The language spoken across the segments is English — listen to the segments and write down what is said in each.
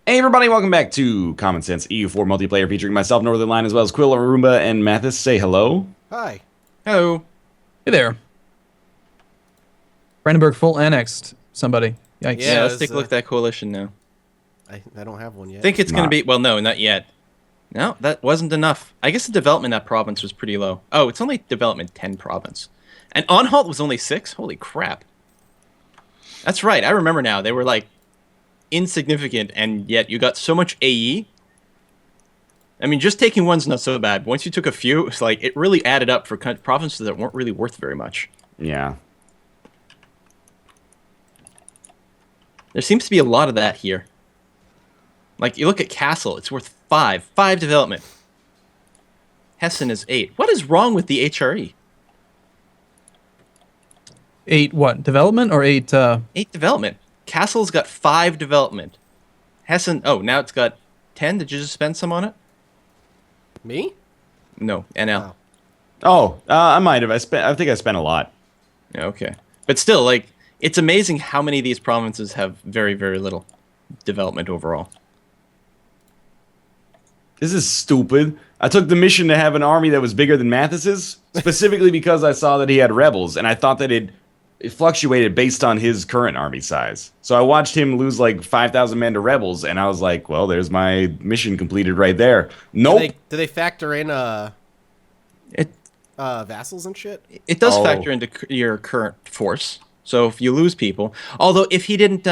Hey everybody, welcome back to Common Sense EU4 multiplayer featuring myself, Northern Line, as well as Quill, Arumba, and Mathis. Say hello. Hi. Hello. Hey there. Brandenburg full annexed somebody. Yikes. Yeah, let's take a look at that coalition now. I don't have one yet. I think it's going to be... Well, no, not yet. No, that wasn't enough. I guess the development in that province was pretty low. Oh, it's only development 10 province. And Anhalt was only 6? Holy crap. That's right, I remember now. They were, like, insignificant, and yet you got so much AE. I mean, just taking one's not so bad. Once you took a few, it's like, it really added up for provinces that weren't really worth very much. Yeah. There seems to be a lot of that here. Like, you look at Kassel, it's worth 5. 5 development. Hessen is 8. What is wrong with the HRE? 8 what? Development or 8... 8 development. Kassel's got 5 development. Hessen... Oh, now it's got 10? Did you just spend some on it? Me? No, NL. I might have. I think I spent a lot. Yeah, okay. But still, like, it's amazing how many of these provinces have very, very little development overall. This is stupid. I took the mission to have an army that was bigger than Mathis's, specifically because I saw that he had rebels, and I thought that it fluctuated based on his current army size. So I watched him lose like 5,000 men to rebels, and I was like, well, there's my mission completed right there. Nope. Do they factor in vassals and shit? It does factor into your current force. So if you lose people... Although, if he didn't...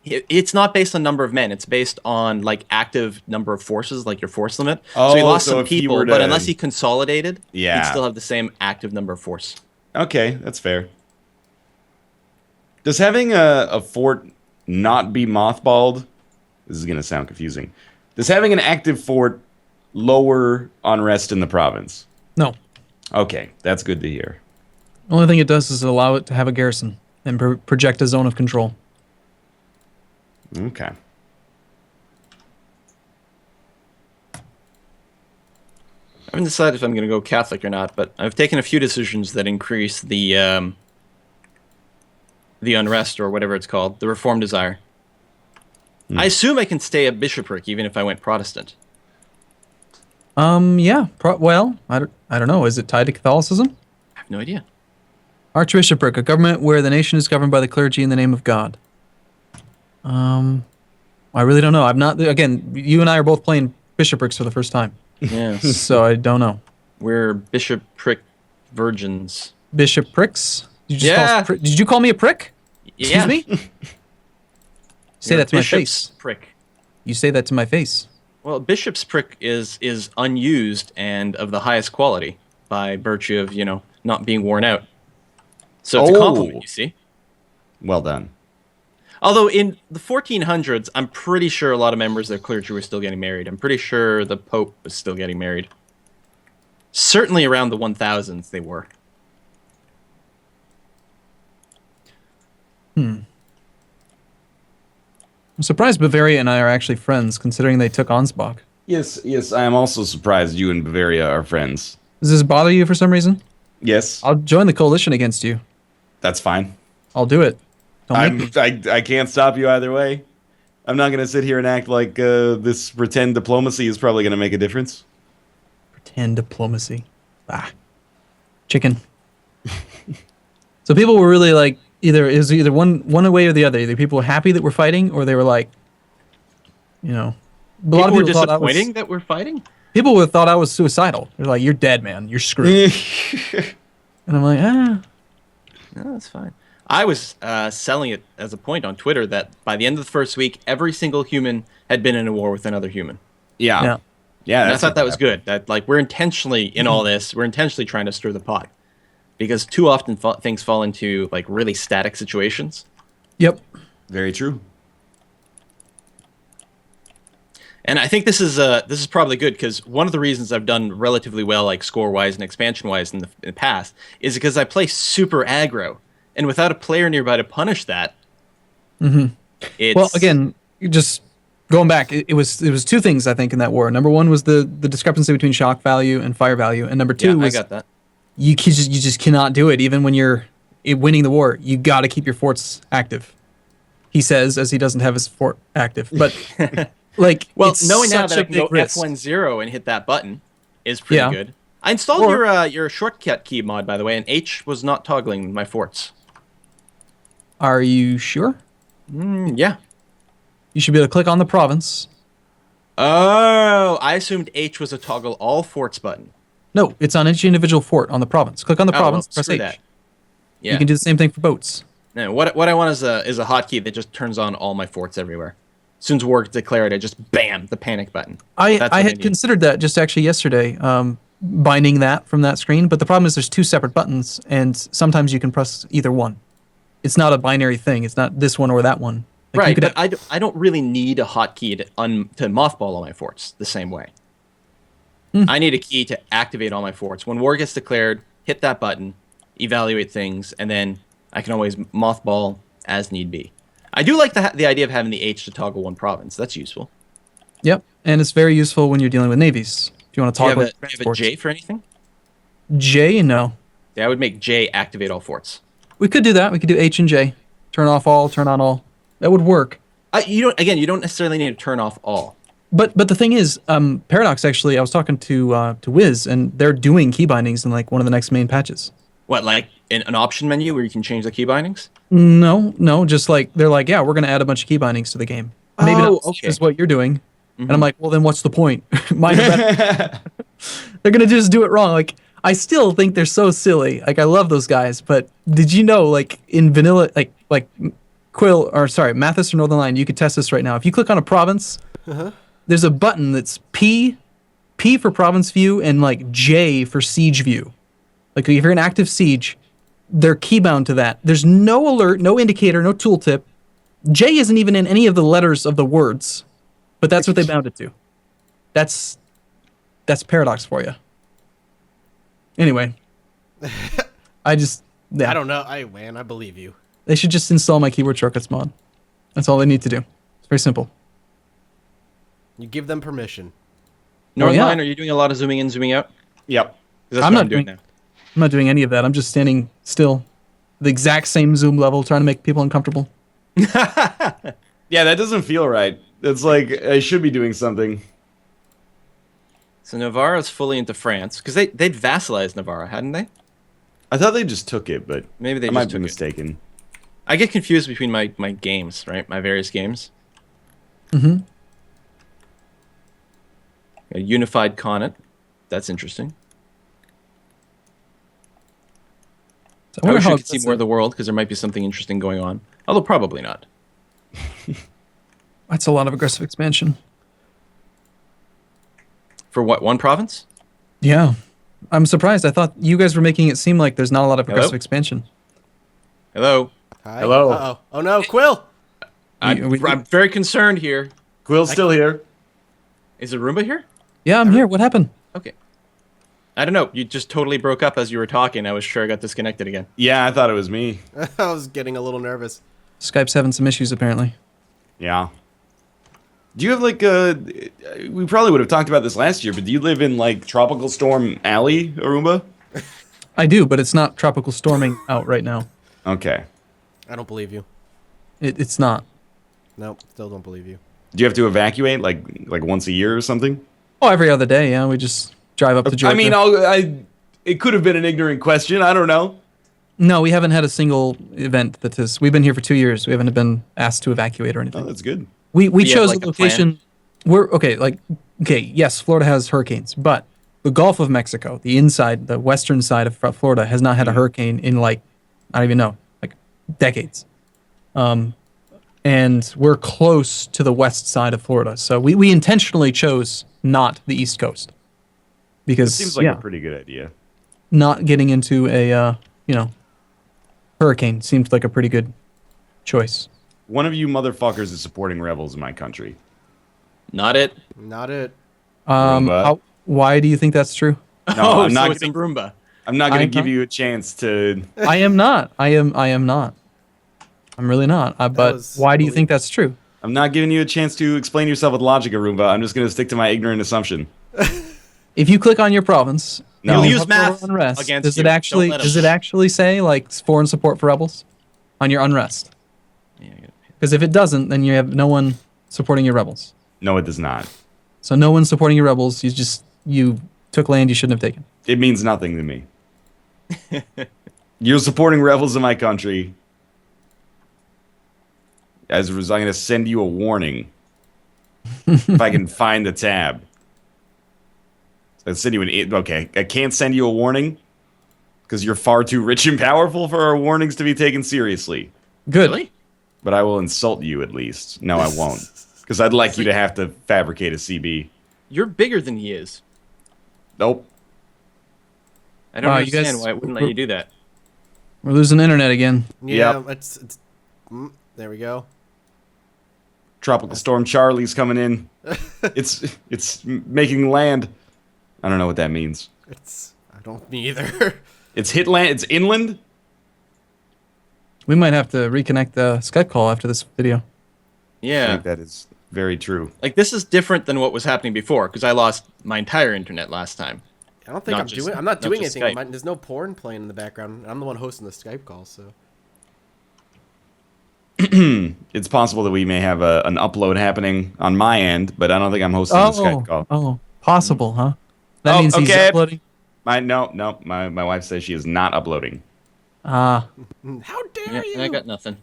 It's not based on number of men. It's based on, like, active number of forces, like your force limit. So he lost some people, but unless he consolidated, he'd still have the same active number of force. Okay, that's fair. Does having a fort not be mothballed... This is going to sound confusing. Does having an active fort lower unrest in the province? No. Okay, that's good to hear. The only thing it does is allow it to have a garrison and project a zone of control. Okay. I haven't decided if I'm going to go Catholic or not, but I've taken a few decisions that increase the unrest, or whatever it's called, the reform desire. I assume I can stay a bishopric even if I went Protestant. Yeah. Well, I don't know. Is it tied to Catholicism? I have no idea. Archbishopric, a government where the nation is governed by the clergy in the name of God. I really don't know. I'm not... Again, you and I are both playing bishoprics for the first time. Yeah. So I don't know. We're bishopric virgins. Bishoprics? Did you call me a prick? Yeah. Excuse me? Say that to my face. Prick. You say that to my face. Well, bishop's prick is unused and of the highest quality by virtue of, not being worn out. So it's a compliment, you see? Well done. Although in the 1400s, I'm pretty sure a lot of members of the clergy were still getting married. I'm pretty sure the Pope was still getting married. Certainly around the 1000s they were. I'm surprised Bavaria and I are actually friends, considering they took Ansbach. Yes, I am also surprised you and Bavaria are friends. Does this bother you for some reason? Yes. I'll join the coalition against you. That's fine. I'll do it. I can't stop you either way. I'm not going to sit here and act like this pretend diplomacy is probably going to make a difference. Pretend diplomacy. Chicken. So people were really like, it was either one way or the other. Either people were happy that we're fighting, or they were like, a lot of people were disappointing that we're fighting? People thought I was suicidal. They're like, you're dead, man. You're screwed. And I'm like, No, that's fine. I was selling it as a point on Twitter that by the end of the first week, every single human had been in a war with another human. Yeah. And I thought that was good. That, like, we're intentionally in all this. We're intentionally trying to stir the pot, because too often things fall into, like, really static situations. Yep. Very true. And I think this is probably good, because one of the reasons I've done relatively well, like score-wise and expansion-wise in the past, is because I play super aggro. And without a player nearby to punish that, well, again, just going back, it was two things, I think, in that war. Number one was the discrepancy between shock value and fire value, and number two was I got that. You just cannot do it, even when you're winning the war. You got to keep your forts active. He says as he doesn't have his fort active, but like, Well, it's knowing now such that a I can go big risk. F10 and hit that button is pretty Yeah. good. I installed Or- your shortcut key mod, by the way, and H was not toggling my forts. Are you sure? Yeah. You should be able to click on the province. Oh, I assumed H was a toggle all forts button. No, it's on each individual fort on the province. Click on the Oh, province, well, press screw H. that. Yeah. You can do the same thing for boats. No, what I want is a hotkey that just turns on all my forts everywhere. As soon as war gets declared, I just bam the panic button. I That's what I had need. considered that just actually yesterday, binding that from that screen. But the problem is there's two separate buttons, and sometimes you can press either one. It's not a binary thing. It's not this one or that one. Like, you Right, could but I don't really need a hotkey to mothball all my forts the same way. I need a key to activate all my forts. When war gets declared, hit that button, evaluate things, and then I can always mothball as need be. I do like the idea of having the H to toggle one province. That's useful. Yep, and it's very useful when you're dealing with navies. If you want to Do you toggle have do you have a transports. J for anything? J, no. Yeah, I would make J activate all forts. We could do that. We could do H and J. Turn off all, turn on all. That would work. You don't necessarily need to turn off all. But the thing is, Paradox actually, I was talking to Wiz, and they're doing key bindings in like one of the next main patches. What, like an option menu where you can change the key bindings? No, just like they're like, yeah, we're gonna add a bunch of key bindings to the game. Maybe Oh, not okay. is what you're doing. And I'm like, well, then what's the point? Mine are better. They're gonna just do it wrong. Like, I still think they're so silly. Like, I love those guys, but did you know, like in vanilla, like Mathis or Northern Line, you could test this right now. If you click on a province, there's a button that's P for province view and like J for siege view. Like if you're in active siege, they're keybound to that. There's no alert, no indicator, no tooltip. J isn't even in any of the letters of the words, but that's what they bound it to. That's Paradox for you. Anyway, I I don't know. I believe you. They should just install my keyboard shortcuts mod. That's all they need to do. It's very simple. You give them permission. Northern yeah. Line, are you doing a lot of zooming in, zooming out? 'Cause Yep. that's I'm what not I'm doing doing- now. I'm not doing any of that. I'm just standing still, the exact same zoom level, trying to make people uncomfortable. Yeah, that doesn't feel right. It's like I should be doing something. So Navarra's fully into France because they'd vassalized Navarra, hadn't they? I thought they just took it, but Maybe they I just might be took it. mistaken. I get confused between my games, right? My various games. Mm-hmm. A unified Connaught. That's interesting. So I wish I could that's see more of the world because there might be something interesting going on. Although probably not. That's a lot of aggressive expansion. For what, one province? Yeah. I'm surprised. I thought you guys were making it seem like there's not a lot of Hello? aggressive expansion. Hello? Hi. Hello. Uh-oh. Oh no, Quill. I'm very concerned here. Quill's still here. Is Roomba here? Yeah, I'm here. What happened? Okay. I don't know. You just totally broke up as you were talking. I was sure I got disconnected again. Yeah, I thought it was me. I was getting a little nervous. Skype's having some issues, apparently. Yeah. Do you have like we probably would have talked about this last year, but do you live in like Tropical Storm Alley, Aruba? I do, but it's not tropical storming out right now. Okay. I don't believe you. It's not. Nope, still don't believe you. Do you have to evacuate like once a year or something? Oh, every other day, yeah. We just drive up to Georgia. I mean, it could have been an ignorant question. I don't know. No, we haven't had a single event that has. We've been here for 2 years. We haven't been asked to evacuate or Oh, anything. that's good. We you have, chose like, a a location. Yes, Florida has hurricanes, but the Gulf of Mexico, the western side of Florida, has not had a hurricane in like, I don't even know, like decades. And we're close to the west side of Florida, so we intentionally chose not the East Coast It because seems like a pretty good idea. not getting into a hurricane seemed like a pretty good choice. One of you motherfuckers is supporting rebels in my country. Not it. Not it. Roomba. Why do you think that's true? No, I'm so not it's a Roomba. I'm not going I'm to give not- you a chance to. I am not. I am not. I'm really not. But was why do you believe- think that's true? I'm not giving you a chance to explain yourself with logic, Aruba. I'm just going to stick to my ignorant assumption. If you click on your province, No. and You'll you use hover math over unrest, against does you. it actually Don't let 'em. does it actually say like foreign support for rebels on your unrest? Yeah, I gotta pay Because if it doesn't, then you have no one supporting your rebels. No, it does not. So no one's supporting your rebels. You took land you shouldn't have taken. It means nothing to me. You're supporting rebels in my country. As a result, I'm going to send you a warning. If I can find the tab. I'll send you an... Okay, I can't send you a warning because you're far too rich and powerful for our warnings to be taken seriously. Good. Really? But I will insult you at least. No, I won't. Because I'd like you to have to fabricate a CB. You're bigger than he is. Nope. I don't Wow, you understand guys- why it wouldn't let you do that. We're losing internet again. Yeah, Yep. it's there we go. Tropical Storm Charlie's coming in. It's making land. I don't know what that means. I don't either. It's hit land. It's inland. We might have to reconnect the Skype call after this video. I Yeah. think that is very true. Like, this is different than what was happening before, because I lost my entire internet last time. I don't think Not I'm just- doing. I'm not not doing just anything. Skype. There's no porn playing in the background. I'm the one hosting the Skype call, so. It's possible that we may have an upload happening on my end, but I don't think I'm hosting the Skype call. Possible, huh? That Oh, means he's okay. uploading. My wife says she is not uploading. How dare Yeah, you? and I got nothing.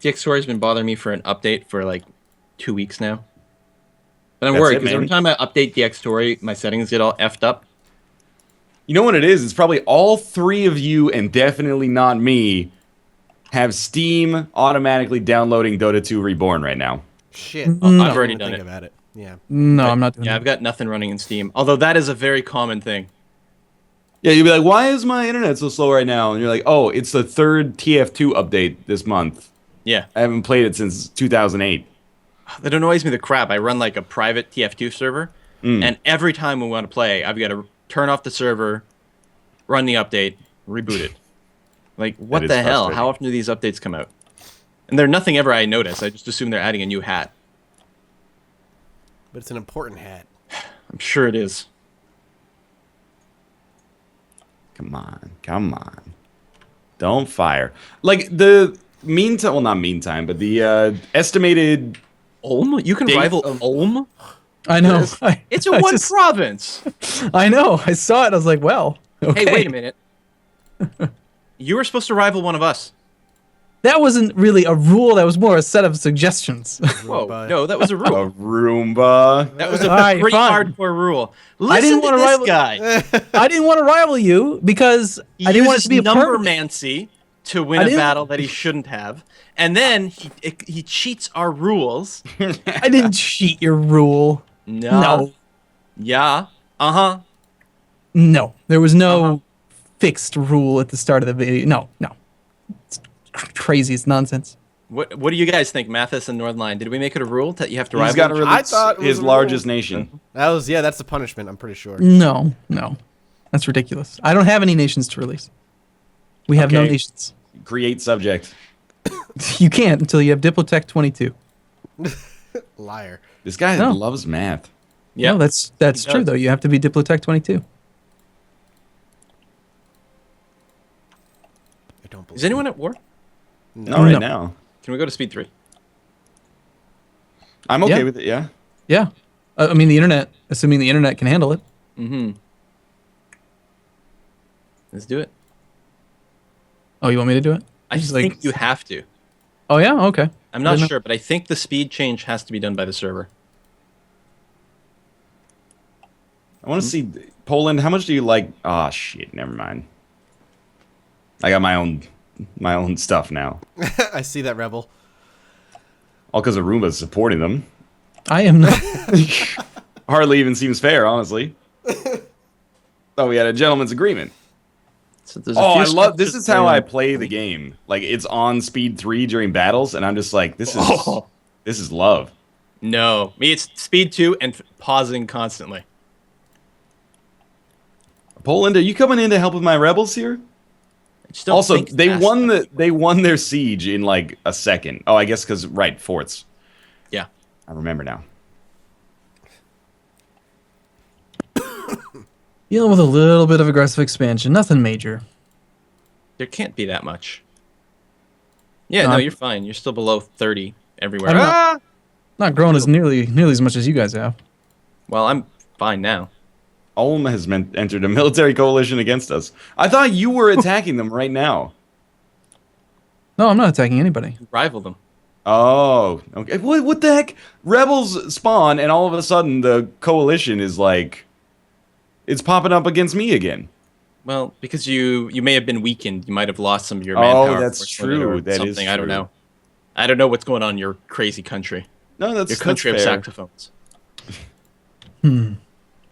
DX Story's been bothering me for an update for like 2 weeks now. But I'm That's worried it, because every man. time I update DX Story, my settings get all effed up. You know what it is? It's probably all three of you, and definitely not me, have Steam automatically downloading Dota 2 Reborn right now. Shit. No. I've already Think done it. about it. Yeah. No, I'm not doing Yeah, that. I've got nothing running in Steam. Although that is a very common thing. Yeah, you'll be like, why is my internet so slow right now? And you're like, oh, it's the third TF2 update this month. Yeah. I haven't played it since 2008. That annoys me the crap. I run like a private TF2 server, and every time we want to play, I've got to turn off the server, run the update, reboot it. Like, what is the hell? frustrating. How often do these updates come out? And they're nothing ever I notice. I just assume they're adding a new hat. But it's an important hat. I'm sure it is. Come on. Don't fire. Like, the meantime, well, not meantime, but the estimated... Ulm? You can Date rival of- Ulm? I know. It's a I one just- province. I know. I saw it. I was like, well, okay. Hey, wait a minute. You were supposed to rival one of us. That wasn't really a rule. That was more a set of suggestions. Whoa, Roomba. no, that was a A rule. Roomba. That was a All right, pretty fine. hardcore rule. I didn't Listen to wanna this rival- guy. I didn't want to rival you because He I didn't want it uses to be a permanent. numbermancy to win I a didn't- battle that he shouldn't have, and then he cheats our rules. I didn't cheat your rule. No. Yeah. Uh-huh. No. There was no fixed rule at the start of the video. No. It's crazy. It's nonsense. What do you guys think, Mathis and Northline? Did we make it a rule that you have to He's rival? got to each- release thought it was his a rule. largest nation. That's the punishment. I'm pretty sure. No. That's ridiculous. I don't have any nations to release. We have no Okay. nations. Create subject. You can't until you have Diplotech 22. Liar. This guy No. loves math. Yeah. No, that's He true does. though. You have to be Diplotech 22. I don't believe. Is anyone at war? Not right No. now. Can we go to speed 3? I'm okay Yeah. with it, yeah. Yeah. I mean the internet, assuming the internet can handle it. Mm-hmm. Let's do it. Oh, you want me to do it? I Just think you have to. Oh yeah, okay. I'm not Didn't know. sure, but I think the speed change has to be done by the server. I want to see Poland. How much do you like? Oh shit, never mind. I got my own stuff now. I see that rebel. All because Aruba's supporting them. I am not. Hardly even seems fair, honestly. Thought we had a gentleman's agreement. So there's a Oh, few I love. steps This to is how I plan. play the game. Like it's on speed 3 during battles, and I'm just like, this is Oh. this is love. No, me it's speed 2 and pausing constantly. Poland, are you coming in to help with my rebels here? I just don't Also, think they fast won enough. they won their siege in like a second. Oh, I guess because forts. Yeah. I remember now. Dealing with a little bit of aggressive expansion, nothing major. There can't be that much. Yeah, No, no, I'm- you're fine. You're still below 30 everywhere. I'm not- Ah! Not growing as nearly as much as you guys have. Well, I'm fine now. Ulm has entered a military coalition against us. I thought you were attacking them right now. No, I'm not attacking anybody. Rival them. Oh, okay. What the heck? Rebels spawn, and all of a sudden the coalition is like, it's popping up against me again. Well, because you may have been weakened. You might have lost some of your Oh, manpower. that's force limit true. or That is something. I don't true. know. I don't know what's going on in your crazy country. No, that's Your country of fair. saxophones.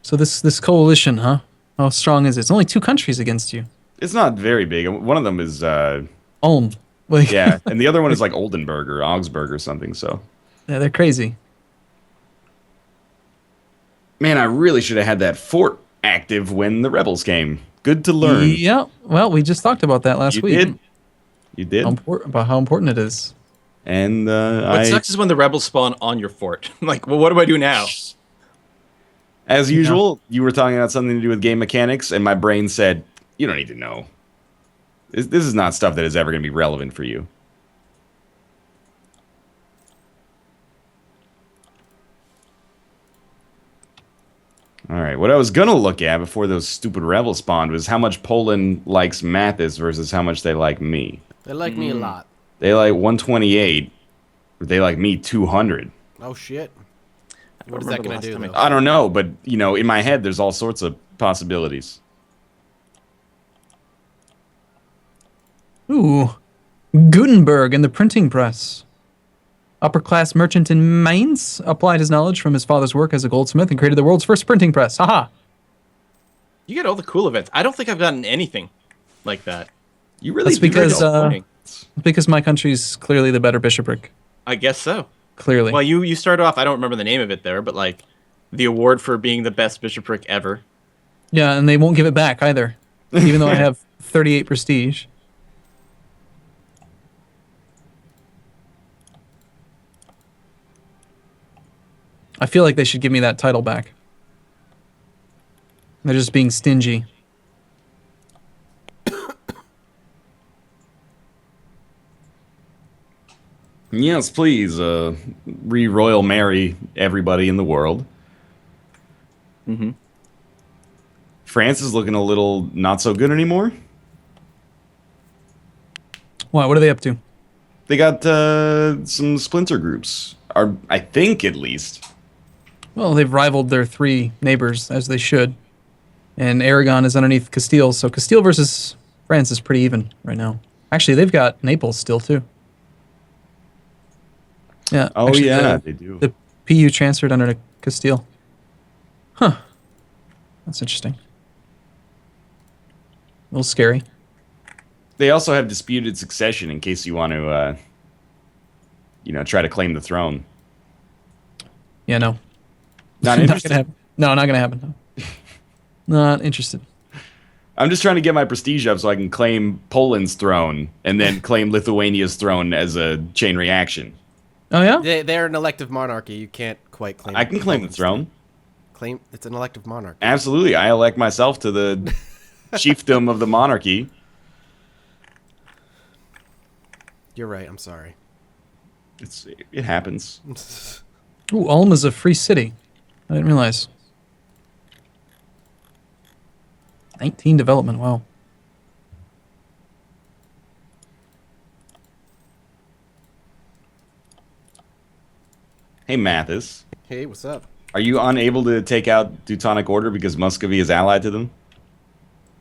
So this coalition, huh? How strong is it? It's only 2 countries against you. It's not very big. One of them is, Ulm. Like, yeah, and the other one is like Oldenburg or Augsburg or something. So, yeah, they're crazy. man, I really should have had that fort active when the rebels came. Good to learn. Yeah. Well, we just talked about that last You week. did. You did. About how important it is. And What sucks is when the rebels spawn on your fort. Like, well, what do I do now? as usual, you were talking about something to do with game mechanics, and my brain said, "You don't need to know. This is not stuff that is ever going to be relevant for you." All right, what I was gonna look at before those stupid rebels spawned was how much Poland likes Mathis versus how much they like me. They like me a lot. They like 128, but they like me 200. Oh shit. What is remember that the gonna last do time I though? I don't know, but you know, in my head, there's all sorts of possibilities. Ooh. Gutenberg and the printing press. Upper-class merchant in Mainz applied his knowledge from his father's work as a goldsmith and created the world's first printing press. Haha. You get all the cool events. I don't think I've gotten anything like that. You really That's do because disappointing. because my country's clearly the better bishopric. I guess so. Clearly. Well, you started off, I don't remember the name of it there, but like the award for being the best bishopric ever. Yeah, and they won't give it back either. Even though I have 38 prestige. I feel like they should give me that title back. They're just being stingy. Yes, please, re-royal marry everybody in the world. Mm-hmm. France is looking a little not so good anymore. Why? What are they up to? They got some splinter groups, or I think at least. Well, they've rivaled their 3 neighbors, as they should. And Aragon is underneath Castile, so Castile versus France is pretty even right now. Actually, they've got Naples still, too. Yeah. Oh actually, yeah, they do. The PU transferred under to Castile. Huh. That's interesting. A little scary. They also have disputed succession in case you want to, try to claim the throne. Yeah, no. Not Not interested. gonna happen. No, not gonna happen. No. Not interested. I'm just trying to get my prestige up so I can claim Poland's throne and then claim Lithuania's throne as a chain reaction. Oh yeah. They're an elective monarchy. You can't quite claim. I can claim the throne. Claim it's an elective monarchy. Absolutely, I elect myself to the chiefdom of the monarchy. You're right. I'm sorry. It happens. Ooh, Ulm is a free city. I didn't realize. 19 development. Wow. Hey Mathis, Hey, what's up? are you unable to take out Teutonic Order because Muscovy is allied to them?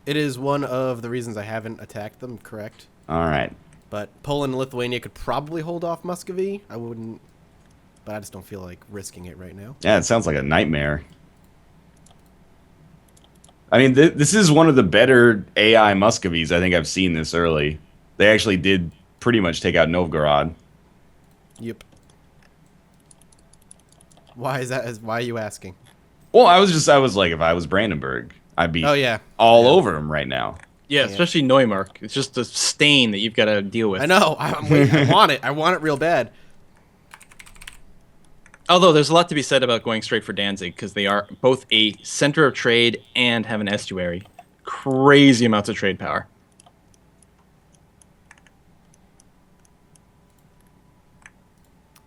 It is one of the reasons I haven't attacked them. Correct. All right. But Poland and Lithuania could probably hold off Muscovy. I wouldn't, but I just don't feel like risking it right now. Yeah, it sounds like a nightmare. I mean, this is one of the better AI Muscovies I think I've seen this early. They actually did pretty much take out Novgorod. Yep. Why is that? Why are you asking? Well, I was like, if I was Brandenburg, I'd be Oh yeah, all over him right now. Yeah, especially Neumark. It's just a stain that you've got to deal with. I know. I want it. I want it real bad. Although there's a lot to be said about going straight for Danzig because they are both a center of trade and have an estuary. Crazy amounts of trade power.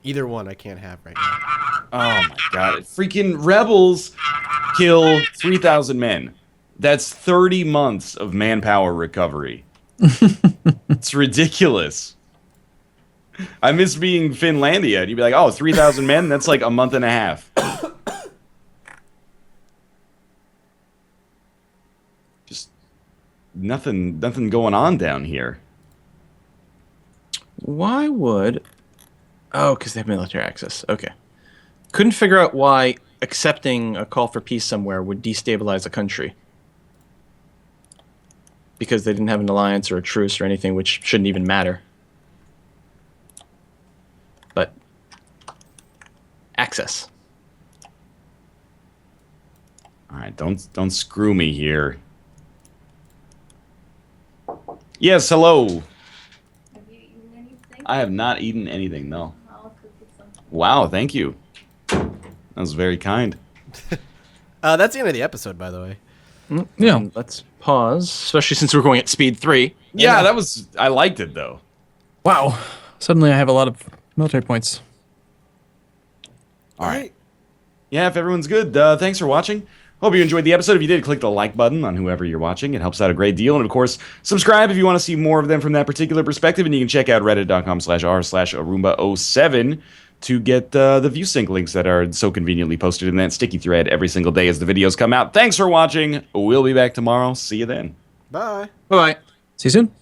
Either one I can't have right now. Oh my god. Freaking rebels kill 3,000 men. That's 30 months of manpower recovery. It's ridiculous. I miss being Finlandia. And you'd be like, oh, 3,000 men? That's like a month and a half. Just nothing going on down here. Why would... Oh, because they have military access. Okay. Couldn't figure out why accepting a call for peace somewhere would destabilize a country. Because they didn't have an alliance or a truce or anything, which shouldn't even matter. But access. All right, don't screw me here. Yes, hello. Have you eaten anything? I have not eaten anything, no. I'll cook you something. Wow, thank you. That was very kind. That's the end of the episode, by the way. Yeah. And let's pause, especially since we're going at speed 3. Yeah, that was... I liked it, though. Wow. Suddenly I have a lot of military points. All right. Yeah, if everyone's good, thanks for watching. Hope you enjoyed the episode. If you did, click the like button on whoever you're watching. It helps out a great deal. And, of course, subscribe if you want to see more of them from that particular perspective. And you can check out reddit.com/r/Arumba07 to get the ViewSync links that are so conveniently posted in that sticky thread every single day as the videos come out. Thanks for watching. We'll be back tomorrow. See you then. Bye. Bye-bye. See you soon.